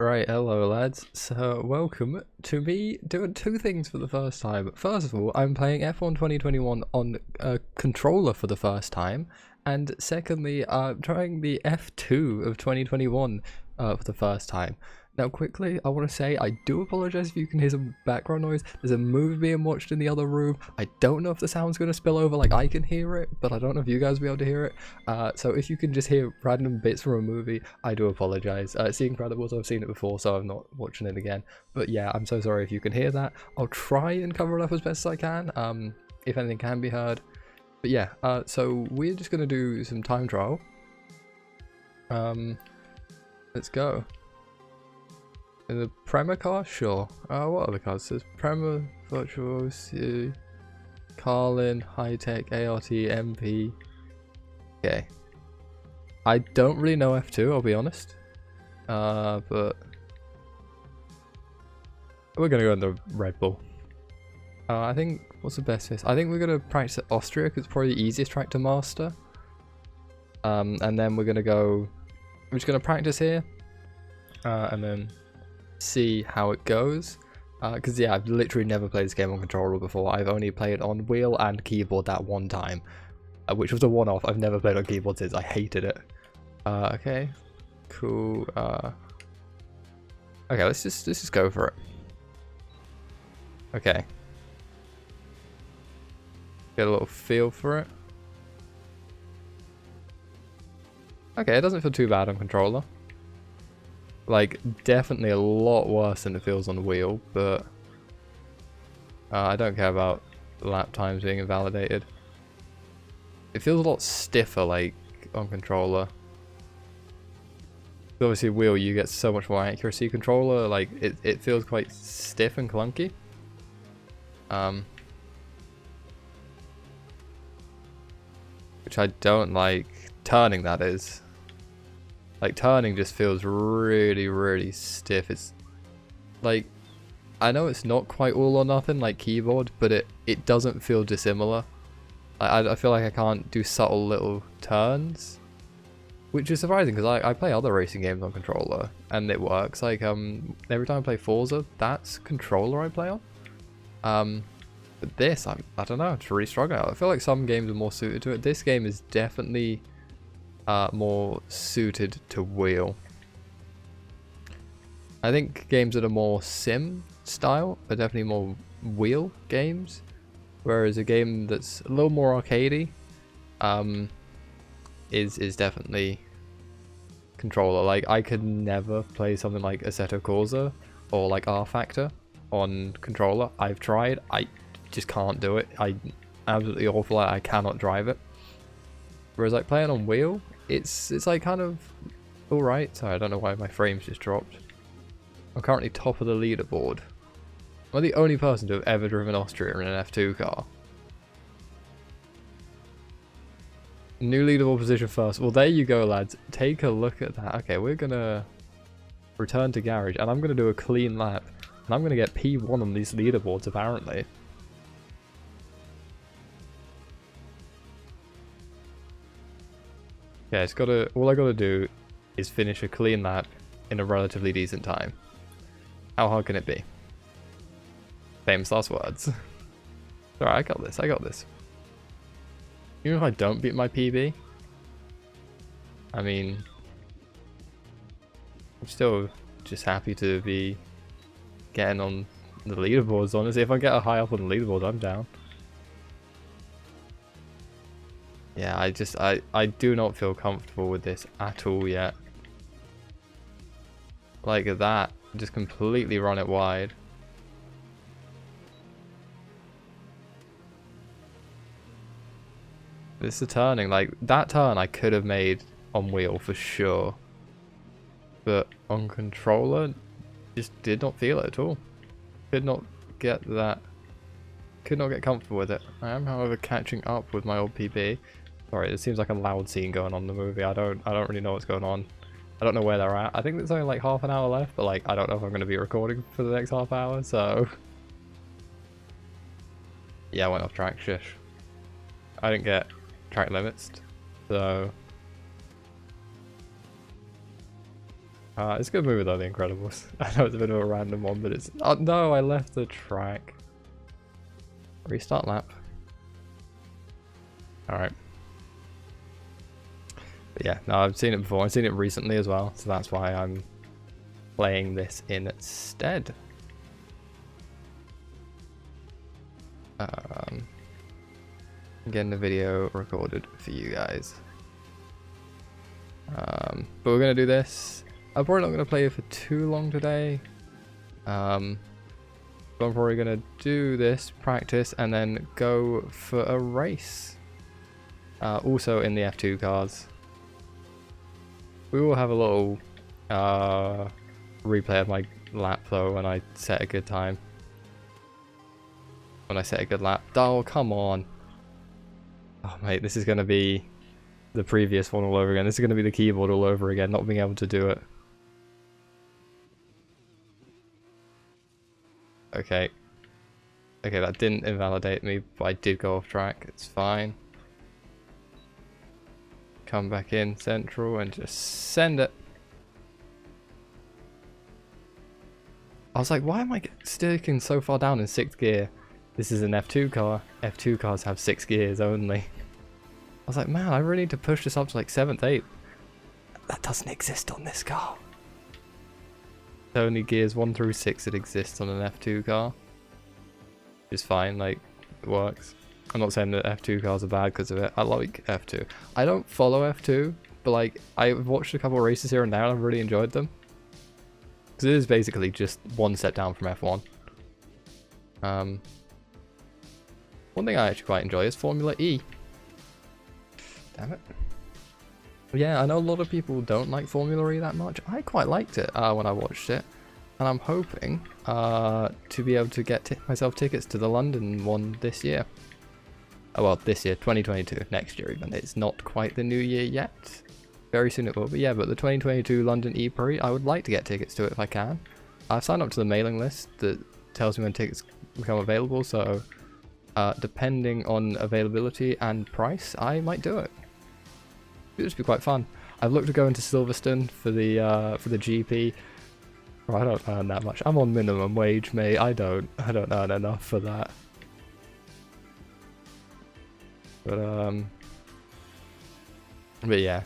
Right, hello lads. So welcome to me doing two things for the first time. First of all, I'm playing F1 2021 on a controller for the first time, and secondly, I'm trying the F2 of 2021 for the first time. Now quickly, I want to say I do apologise if you can hear some background noise. There's a movie being watched in the other room. I don't know if the sound's going to spill over, like I can hear it, but I don't know if you guys will be able to hear it. So if you can just hear random bits from a movie, I do apologise. Seeing Incredibles, I've seen it before, so I'm not watching it again. But yeah, I'm so sorry if you can hear that. I'll try and cover it up as best as I can, if anything can be heard. But yeah, so we're just going to do some time trial. Let's go. In the Premier car? Sure. What other cars? There's Premier, Virtual, Carlin, High Tech, ART, MP. Okay. I don't really know F2, I'll be honest. But we're gonna go in the Red Bull. I think, what's the best place? I think we're gonna practice at Austria because it's probably the easiest track to master. And then we're just gonna practice here. And then see how it goes, because yeah, I've literally never played this game on controller before. I've only played on wheel and keyboard that one time, which was a one-off. I've never played on keyboard since. I hated it. Okay, cool. Okay, let's just go for it. Okay, get a little feel for it. Okay, it doesn't feel too bad on controller. Like, definitely a lot worse than it feels on the wheel, but I don't care about lap times being invalidated. It feels a lot stiffer, like, on controller. Obviously, wheel, you get so much more accuracy. Controller, like, it feels quite stiff and clunky. Which I don't like. Turning, that is. Like, turning just feels really, really stiff. It's like, I know it's not quite all or nothing like keyboard, but it doesn't feel dissimilar. I feel like I can't do subtle little turns, which is surprising because I play other racing games on controller and it works. Like, every time I play Forza, that's controller I play on. But this, I don't know, it's really struggling. I feel like some games are more suited to it. This game is definitely more suited to wheel. I think games that are more sim style are definitely more wheel games, whereas a game that's a little more arcadey is definitely controller. Like, I could never play something like Assetto Corsa or like R Factor on controller. I've tried, I just can't do it. I'm absolutely awful. I cannot drive it. Whereas like playing on wheel, it's like kind of alright. Sorry, I don't know why my frames just dropped. I'm currently top of the leaderboard. I'm the only person to have ever driven Austria in an F2 car. New leaderboard position first. Well, there you go, lads. Take a look at that. Okay, we're gonna return to garage and I'm gonna do a clean lap. And I'm gonna get P1 on these leaderboards apparently. Yeah, all I gotta do is finish a clean lap in a relatively decent time. How hard can it be? Famous last words. Alright, I got this. Even if I don't beat my PB, I mean, I'm still just happy to be getting on the leaderboards, honestly. If I get a high up on the leaderboard, I'm down. Yeah, I do not feel comfortable with this at all yet. Like that, just completely run it wide. This is turning, like that turn I could have made on wheel for sure. But on controller, just did not feel it at all. Could not get comfortable with it. I am, however, catching up with my old PB. Sorry, it seems like a loud scene going on in the movie. I don't really know what's going on. I don't know where they're at. I think there's only like half an hour left, but like I don't know if I'm going to be recording for the next half hour, so yeah, I went off track, shish. I didn't get track limits, so It's a good movie though, The Incredibles. I know it's a bit of a random one, but it's... Oh no, I left the track. Restart lap. Alright. But yeah, no, I've seen it before. I've seen it recently as well, so that's why I'm playing this instead. Getting the video recorded for you guys. But we're going to do this. I'm probably not going to play it for too long today. But I'm probably going to do this, practice, and then go for a race. Also in the F2 cars. We will have a little replay of my lap though when I set a good time. When I set a good lap. Oh, come on. Oh, mate, this is going to be the previous one all over again. This is going to be the keyboard all over again, not being able to do it. Okay. Okay, that didn't invalidate me, but I did go off track. It's fine. Come back in central and just send it. I was like, why am I sticking so far down in 6th gear? This is an F2 car. F2 cars have 6 gears only. I was like, man, I really need to push this up to like 7th, 8th. That doesn't exist on this car. It's only gears 1 through 6 that exists on an F2 car. Which is fine, like, it works. I'm not saying that F2 cars are bad because of it. I like F2. I don't follow F2, but like, I've watched a couple of races here and there and I've really enjoyed them. Because it is basically just one step down from F1. One thing I actually quite enjoy is Formula E. Damn it. Yeah, I know a lot of people don't like Formula E that much. I quite liked it when I watched it. And I'm hoping to be able to get myself tickets to the London one this year. Oh, well, this year, 2022, next year even. It's not quite the new year yet. Very soon it will be, yeah, but the 2022 London E-Prix, I would like to get tickets to it if I can. I've signed up to the mailing list that tells me when tickets become available, so depending on availability and price, I might do it. It would be quite fun. I've looked to go into Silverstone for the GP. Well, I don't earn that much. I'm on minimum wage, mate. I don't earn enough for that. But yeah,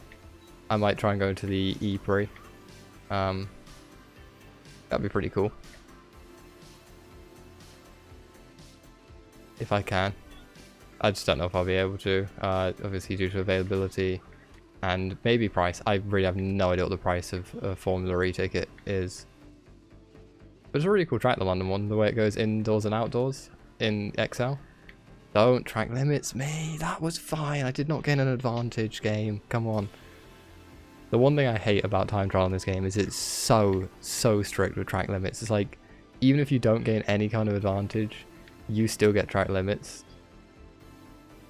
I might try and go to the E-Prix. That'd be pretty cool. If I can. I just don't know if I'll be able to. Obviously due to availability and maybe price. I really have no idea what the price of a Formula E ticket is. But it's a really cool track, the London one, the way it goes indoors and outdoors in XL. Don't track limits me, that was fine. I did not gain an advantage, game. Come on. The one thing I hate about time trial in this game is it's so strict with track limits. It's like, even if you don't gain any kind of advantage, you still get track limits.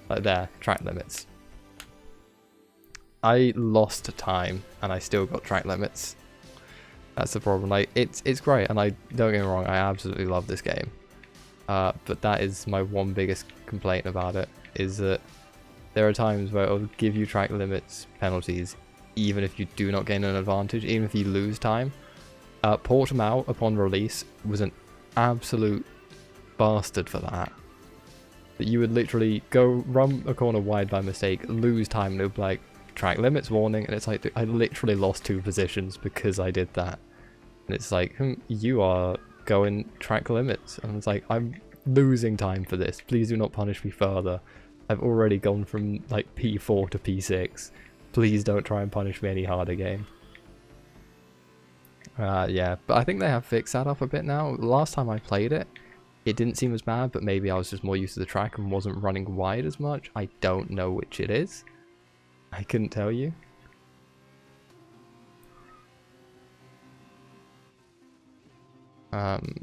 Like there, track limits. I lost time and I still got track limits. That's the problem. Like, it's great, and I don't get me wrong, I absolutely love this game. But that is my one biggest complaint about it, is that there are times where it'll give you track limits penalties even if you do not gain an advantage, even if you lose time. Portimao upon release was an absolute bastard for that. That you would literally go run a corner wide by mistake, lose time, and it would be like, track limits warning, and it's like, I literally lost 2 positions because I did that. And it's like, you are going track limits, and it's like, I'm losing time for this, please do not punish me further. I've already gone from like P4 to P6, please don't try and punish me any harder, game. Yeah, but I think they have fixed that up a bit now. Last time I played it, it didn't seem as bad, but maybe I was just more used to the track and wasn't running wide as much. I don't know which it is. I couldn't tell you. I'm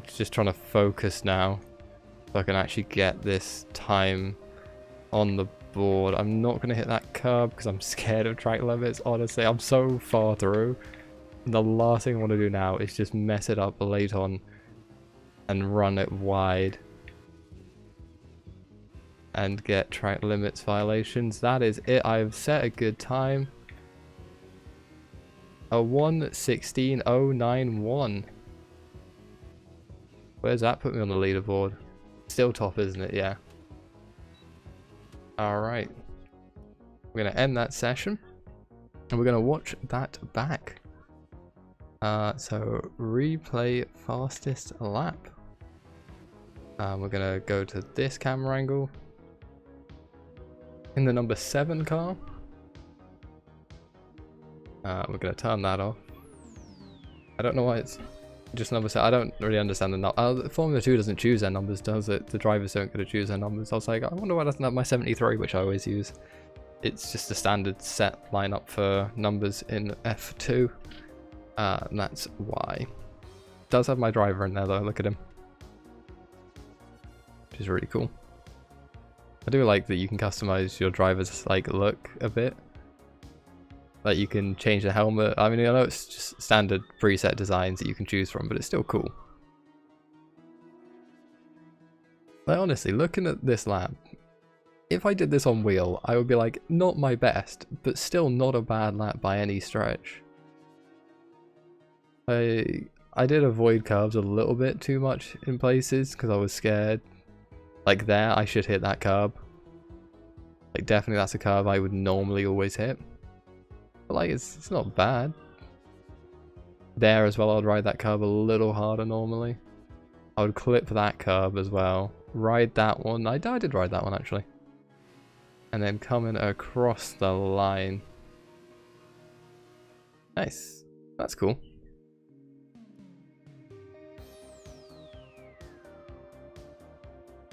just trying to focus now so I can actually get this time on the board. I'm not going to hit that curb because I'm scared of track limits, honestly. I'm so far through. The last thing I want to do now is just mess it up late on and run it wide. and get track limits violations. That is it. I've set a good time. A 1:16.091. Where's that put me on the leaderboard? Still top, isn't it? Yeah. Alright. We're going to end that session. And we're going to watch that back. So, replay fastest lap. We're going to go to this camera angle. In the number 7 car. We're going to turn that off. I don't know why it's just number 7. I don't really understand the number. Formula 2 doesn't choose their numbers, does it? The drivers don't get to choose their numbers. I was like, I wonder why it doesn't have my 73, which I always use. It's just a standard set lineup for numbers in F2. And that's why. It does have my driver in there though, look at him. Which is really cool. I do like that you can customize your driver's like look a bit. Like you can change the helmet. I mean, I know it's just standard preset designs that you can choose from, but it's still cool. Like honestly, looking at this lap, if I did this on wheel, I would be like, not my best, but still not a bad lap by any stretch. I did avoid curves a little bit too much in places because I was scared. Like there, I should hit that curb. Like definitely that's a curve I would normally always hit. But like it's not bad. There as well, I'd ride that curb a little harder normally. I would clip that curb as well. Ride that one. I did ride that one actually. And then coming across the line. Nice. That's cool.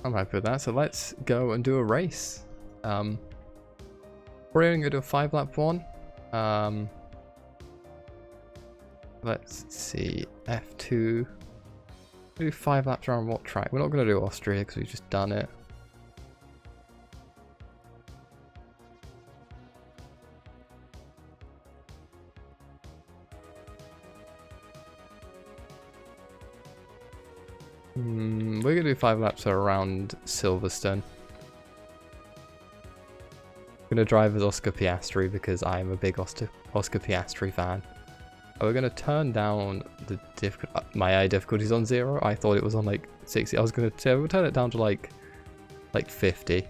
I'm happy with that. So let's go and do a race. We're going to do a 5-lap one. Let's see. F2. Do 5 laps around what track? We're not going to do Austria because we've just done it. We're going to do 5 laps around Silverstone. I'm going to drive as Oscar Piastri because I'm a big Oscar Piastri fan. We're going to turn down the my eye difficulties on 0. I thought it was on like 60. I was going to say we'll turn it down to like 50.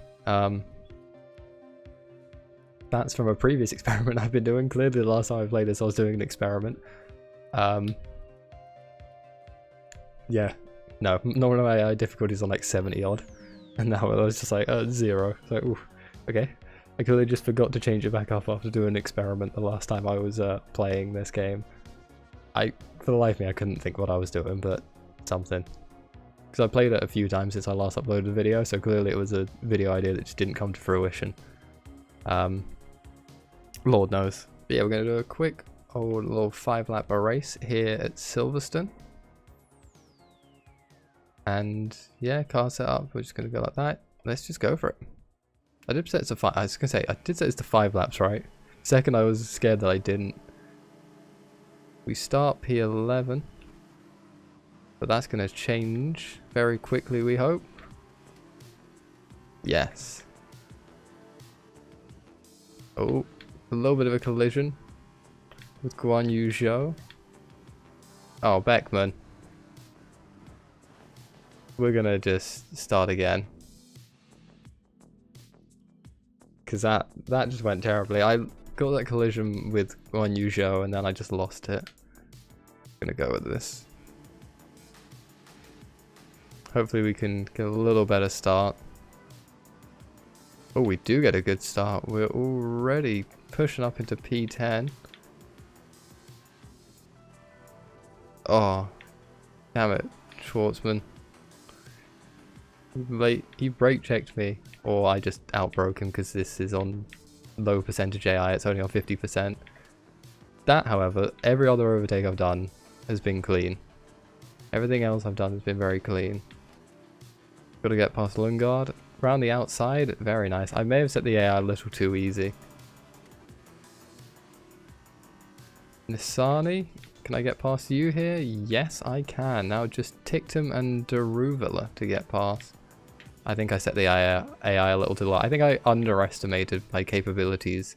That's from a previous experiment I've been doing. Clearly the last time I played this I was doing an experiment. Yeah. No, normally my eye difficulties on like 70 odd. And now I was just like 0. So ooh, okay. I clearly just forgot to change it back up after doing an experiment the last time I was playing this game. For the life of me, I couldn't think what I was doing, but something. Because I played it a few times since I last uploaded a video, so clearly it was a video idea that just didn't come to fruition. Lord knows. But yeah, we're going to do a quick old little 5-lap race here at Silverstone. And yeah, car setup, we're just going to go like that. Let's just go for it. I did set it to 5. I was going to say, I did set it to 5 laps, right? Second, I was scared that I didn't. We start P11. But that's going to change very quickly, we hope. Yes. Oh, a little bit of a collision with Guan Yu Zhou. Oh, Beckman. We're going to just start again. Because that just went terribly. I got that collision with Guan Yu Zhou and then I just lost it. I'm going to go with this. Hopefully we can get a little better start. Oh, we do get a good start. We're already pushing up into P10. Oh, damn it, Schwartzman. He brake checked me, or I just outbroke him because this is on low percentage AI, it's only on 50%. That, however, every other overtake I've done has been clean. Everything else I've done has been very clean. Got to get past Lundgaard. Around the outside, very nice. I may have set the AI a little too easy. Nissani, can I get past you here? Yes, I can. Now just Tictum and Daruvilla to get past. I think I set the AI a little too low. I think I underestimated my capabilities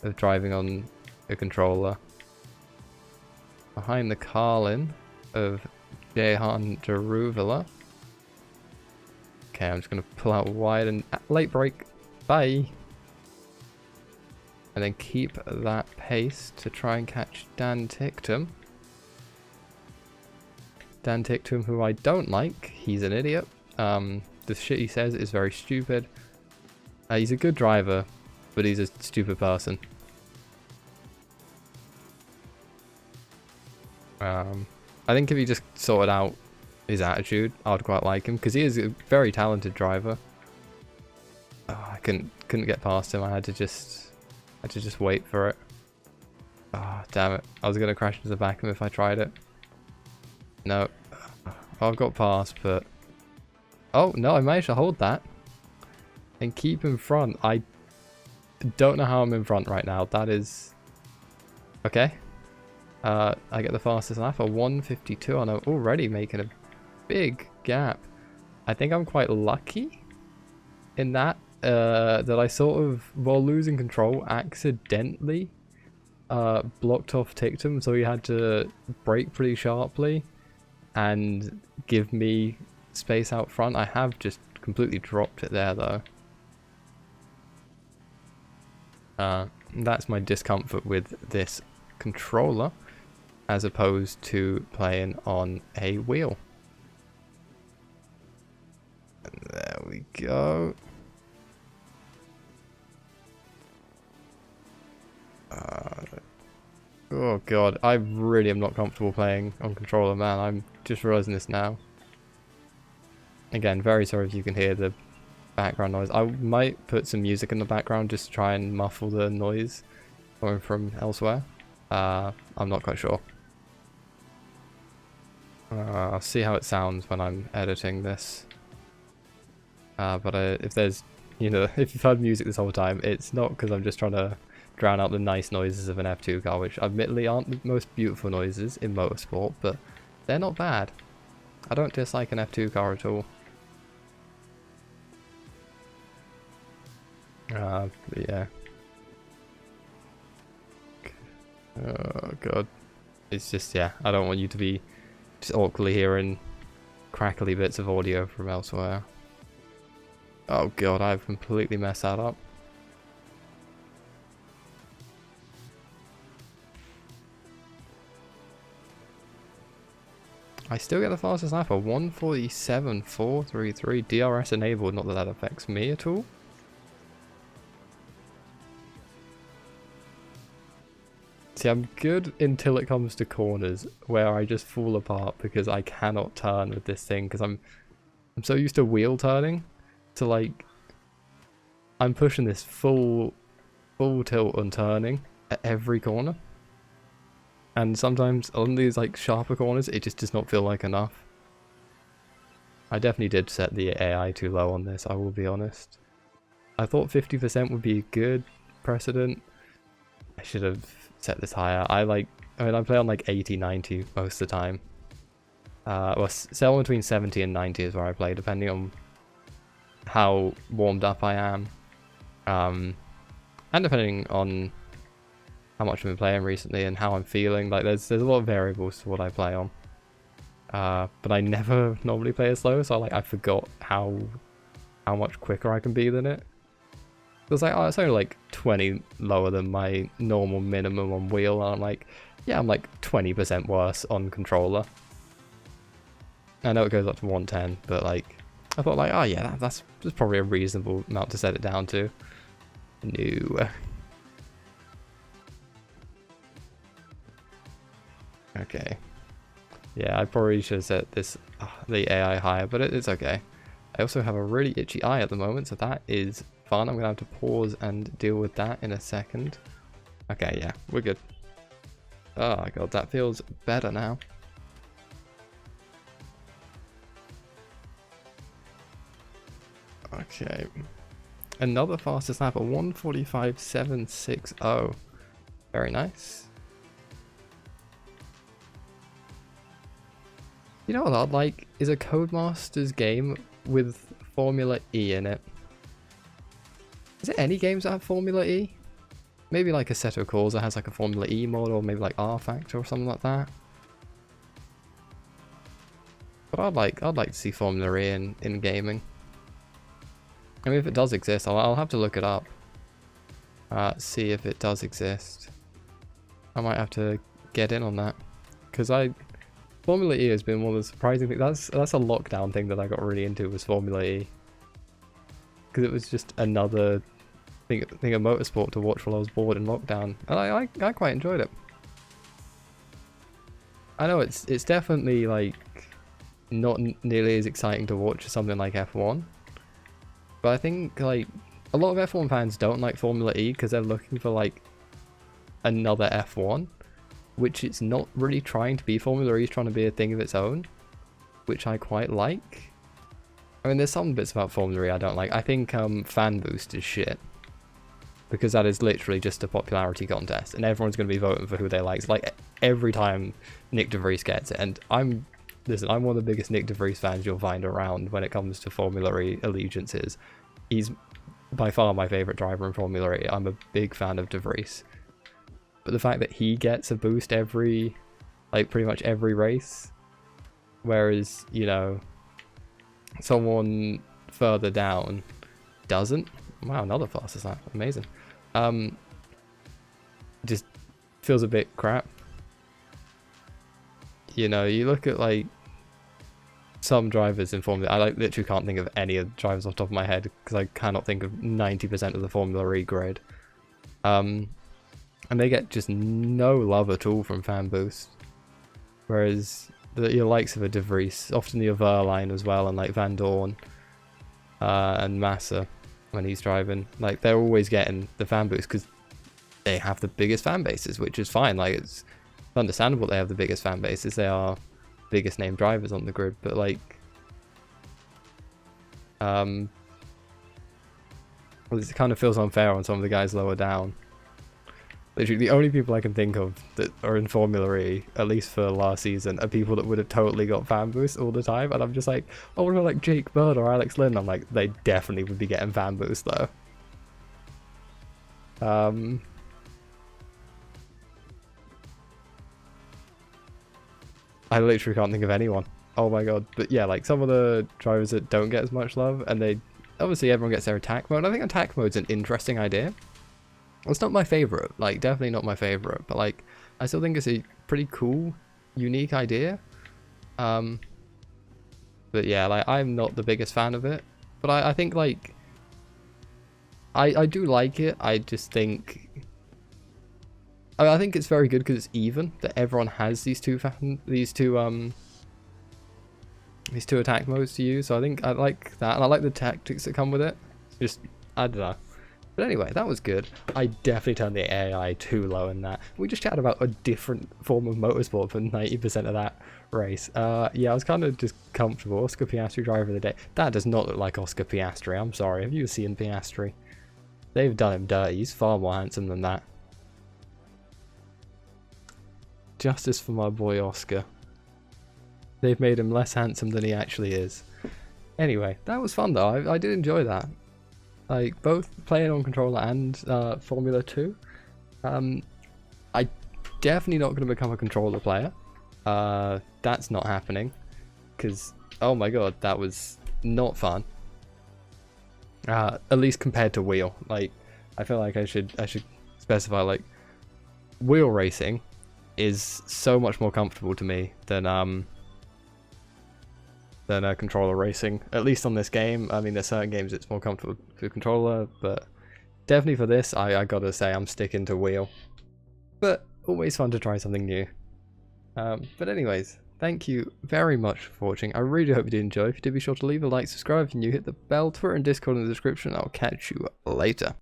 of driving on a controller. Behind the Carlin of Jehan Deruvila. Okay, I'm just going to pull out wide and late brake. Bye. And then keep that pace to try and catch Dan Tictum. Dan Tictum, who I don't like. He's an idiot. The shit he says is very stupid. He's a good driver, but he's a stupid person. I think if he just sorted out his attitude, I would quite like him, because he is a very talented driver. Oh, I couldn't get past him. I had to just wait for it. Oh, damn it. I was going to crash into the back of him if I tried it. No. I've got past, but... Oh, no, I managed to hold that. And keep in front. I don't know how I'm in front right now. That is... Okay. I get the fastest lap at 1:52, and I'm already making a big gap. I think I'm quite lucky in that, that I sort of, while losing control, accidentally blocked off Tictum, so he had to brake pretty sharply and give me space out front. I have just completely dropped it there though. That's my discomfort with this controller as opposed to playing on a wheel. And there we go. Oh god, I really am not comfortable playing on controller, man. I'm just realizing this now. Again, very sorry if you can hear the background noise. I might put some music in the background just to try and muffle the noise coming from elsewhere. I'm not quite sure. I'll see how it sounds when I'm editing this. But if there's, you know, if you've heard music this whole time, it's not because I'm just trying to drown out the nice noises of an F2 car, which admittedly aren't the most beautiful noises in motorsport, but they're not bad. I don't dislike an F2 car at all. But yeah. Oh god. It's just, yeah, I don't want you to be just awkwardly hearing crackly bits of audio from elsewhere. Oh god, I've completely messed that up. I still get the fastest lap of 1:47.433, DRS enabled, not that that affects me at all. See, I'm good until it comes to corners, where I just fall apart because I cannot turn with this thing, because I'm so used to wheel turning, to like, I'm pushing this full tilt on turning at every corner. And sometimes on these like sharper corners, it just does not feel like enough. I definitely did set the AI too low on this, I will be honest. I thought 50% would be a good precedent. I should have set this higher. I play on like 80, 90 most of the time. Well, somewhere between 70 and 90 is where I play, depending on how warmed up I am. And depending on how much I've been playing recently and how I'm feeling. Like there's a lot of variables to what I play on. But I never normally play it slow, so I forgot how much quicker I can be than it. It was like, oh, it's only like 20 lower than my normal minimum on wheel, and I'm like, yeah, I'm like 20% worse on controller. I know it goes up to 110, but like, I thought like, oh yeah, that's probably a reasonable amount to set it down to. No. Okay. Yeah, I probably should have set this the AI higher, but it's okay. I also have a really itchy eye at the moment, so that is fun. I'm gonna have to pause and deal with that in a second. Okay, yeah, we're good. Oh my god, that feels better now. Okay. Another fastest lap at 1:45.760. Very nice. You know what I'd like is a Codemasters game with Formula E in it. Is there any games that have Formula E? Maybe like Assetto Corsa has like a Formula E mod, or maybe like R Factor or something like that. But I'd like to see Formula E in gaming. I mean, if it does exist, I'll have to look it up. See if it does exist. I might have to get in on that, because Formula E has been one of the surprising things. That's a lockdown thing that I got really into, was Formula E, because it was just another thing of motorsport to watch while I was bored in lockdown, and I quite enjoyed it. I know it's definitely like not nearly as exciting to watch as something like F1, but I think like a lot of F1 fans don't like Formula E because they're looking for like another F1, which it's not really trying to be. Formula E is trying to be a thing of its own, which I quite like. I mean, there's some bits about Formula E I don't like. I think fan boost is shit, because that is literally just a popularity contest, and everyone's going to be voting for who they like. It's like every time Nick de Vries gets it, and I'm one of the biggest Nick de Vries fans you'll find around when it comes to Formula E allegiances. He's by far my favourite driver in Formula E. I'm a big fan of de Vries. But the fact that he gets a boost pretty much every race, whereas, you know, someone further down doesn't. Wow, another fastest lap. Amazing. Just feels a bit crap. You know, you look at like some drivers in Formula, I like literally can't think of any of the drivers off the top of my head, because I cannot think of 90% of the Formula E grid. And they get just no love at all from fan boost. Whereas your likes of a De Vries, often the Verline as well, and like Van Dorn and Massa when he's driving, like they're always getting the fan boost because they have the biggest fan bases, which is fine. Like it's understandable they have the biggest fan bases. They are biggest name drivers on the grid, but like it kind of feels unfair on some of the guys lower down. Literally the only people I can think of that are in Formula E, at least for last season, are people that would have totally got fan boost all the time, and I'm just like, oh, what about like Jake Bird or Alex Lynn? I'm like, they definitely would be getting fan boost though. I literally can't think of anyone. Oh my god. But yeah, like some of the drivers that don't get as much love, and they obviously everyone gets their attack mode. I think attack mode's an interesting idea. It's not my favorite, like definitely not my favorite, but like I still think it's a pretty cool, unique idea. But yeah, like I'm not the biggest fan of it, but I think like I do like it. I just think I think it's very good because it's even that everyone has these two attack modes to use. So I think I like that, and I like the tactics that come with it. Just I don't know. But anyway, that was good. I definitely turned the AI too low in that. We just chatted about a different form of motorsport for 90% of that race. Yeah, I was kind of just comfortable. Oscar Piastri, driver of the day. That does not look like Oscar Piastri. I'm sorry. Have you seen Piastri? They've done him dirty. He's far more handsome than that. Justice for my boy Oscar. They've made him less handsome than he actually is. Anyway, that was fun though. I did enjoy that. Like both playing on controller and Formula 2. I definitely not going to become a controller player. That's not happening, because oh my god, that was not fun. At least compared to wheel. Like I feel like I should specify, like wheel racing is so much more comfortable to me than controller racing, at least on this game. I mean, there's certain games it's more comfortable for controller, but definitely for this, I gotta say I'm sticking to wheel. But always fun to try something new. But anyways, thank you very much for watching. I really hope you did enjoy. If you did, be sure to leave a like, subscribe if you're new, hit the bell, Twitter and Discord in the description. I'll catch you later.